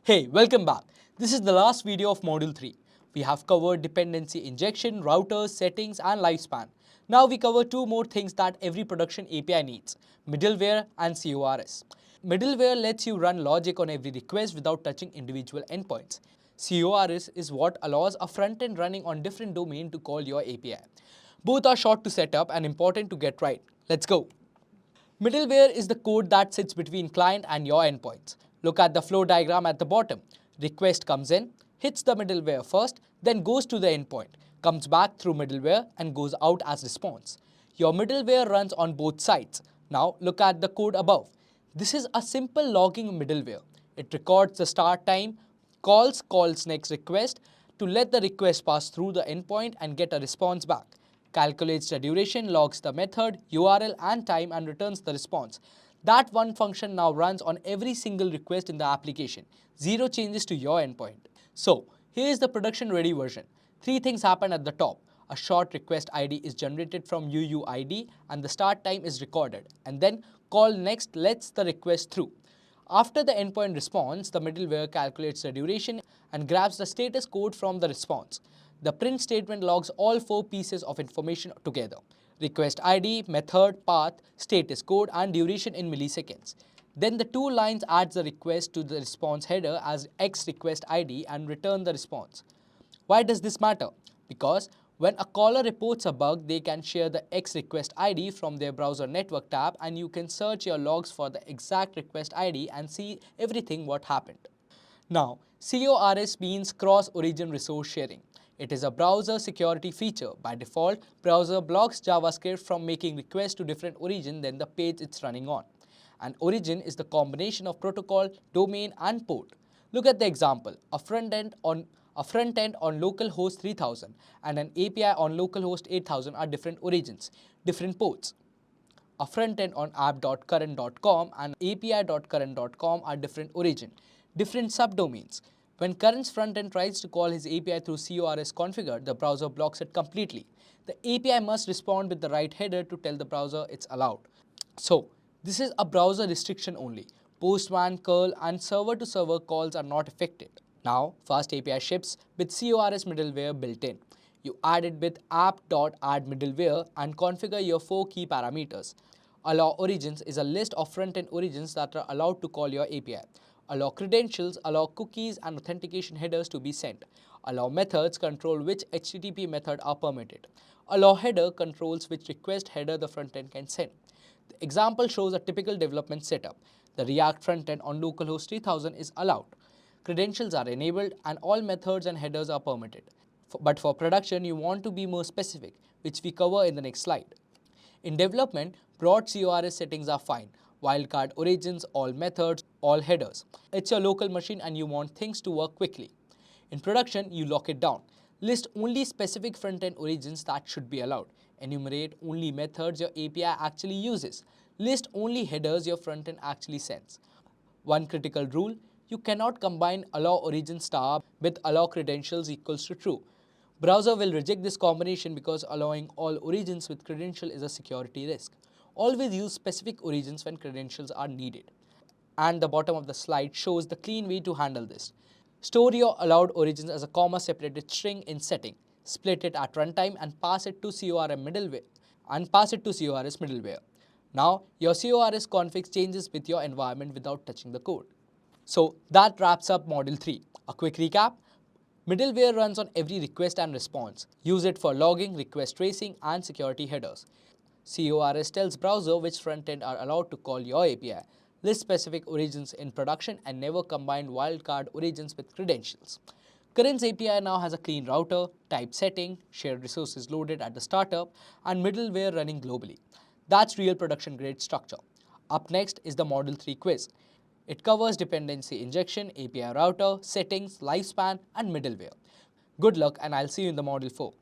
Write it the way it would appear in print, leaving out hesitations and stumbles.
Hey, welcome back. This is the last video of Module 3. We have covered dependency injection, routers, settings and lifespan. Now we cover two more things that every production API needs, middleware and CORS. Middleware lets you run logic on every request without touching individual endpoints. CORS is what allows a front-end running on different domain to call your API. Both are short to set up and important to get right. Let's go. Middleware is the code that sits between client and your endpoints. Look at the flow diagram at the bottom. Request comes in, hits the middleware first, then goes to the endpoint, comes back through middleware and goes out as response. Your middleware runs on both sides. Now look at the code above. This is a simple logging middleware. It records the start time, calls next request to let the request pass through the endpoint and get a response back. Calculates the duration, logs the method, URL and time and returns the response. That one function now runs on every single request in the application. Zero changes to your endpoint. So here is the production ready version. Three things happen at the top. A short request ID is generated from UUID and the start time is recorded. And then call next lets the request through. After the endpoint response, the middleware calculates the duration and grabs the status code from the response. The print statement logs all four pieces of information together: request ID, method, path, status code and duration in milliseconds. Then the two lines adds the request to the response header as X request ID and return the response. Why does this matter? Because when a caller reports a bug, they can share the X request ID from their browser network tab and you can search your logs for the exact request ID and see everything what happened. Now, CORS means cross-origin resource sharing. It is a browser security feature. By default, browser blocks JavaScript from making requests to different origin than the page it's running on. And origin is the combination of protocol, domain and port. Look at the example. A front end on localhost 3000 and an API on localhost 8000 are different origins, different ports. A front end on app.current.com and api.current.com are different origin, different subdomains. When Current's front end tries to call his API through CORS configured, the browser blocks it completely. The API must respond with the right header to tell the browser it's allowed. So, this is a browser restriction only. Postman, curl and server-to-server calls are not affected. Now, FastAPI ships with CORS middleware built in. You add it with app.addMiddleware and configure your 4 key parameters. Allow origins is a list of front-end origins that are allowed to call your API. Allow credentials, allow cookies and authentication headers to be sent. Allow methods, control which HTTP method are permitted. Allow header, controls which request header the frontend can send. The example shows a typical development setup. The React frontend on localhost 3000 is allowed. Credentials are enabled and all methods and headers are permitted. But for production, you want to be more specific, which we cover in the next slide. In development, broad CORS settings are fine. Wildcard origins, all methods, all headers. It's your local machine and you want things to work quickly. In production, you lock it down. List only specific front-end origins that should be allowed. Enumerate only methods your API actually uses. List only headers your front-end actually sends. One critical rule: you cannot combine allow origin star with allow credentials equals to true. Browser will reject this combination because allowing all origins with credential is a security risk. Always use specific origins when credentials are needed. And the bottom of the slide shows the clean way to handle this. Store your allowed origins as a comma separated string in setting. Split it at runtime and pass it to CORS middleware. Now your CORS config changes with your environment without touching the code. So that wraps up Module 3. A quick recap. Middleware runs on every request and response. Use it for logging, request tracing and security headers. CORS tells browser which frontend are allowed to call your API. List specific origins in production and never combine wildcard origins with credentials. Current's API now has a clean router, type setting, shared resources loaded at the startup, and middleware running globally. That's real production grade structure. Up next is the Module 3 quiz. It covers dependency injection, API router, settings, lifespan, and middleware. Good luck and I'll see you in the Module 4.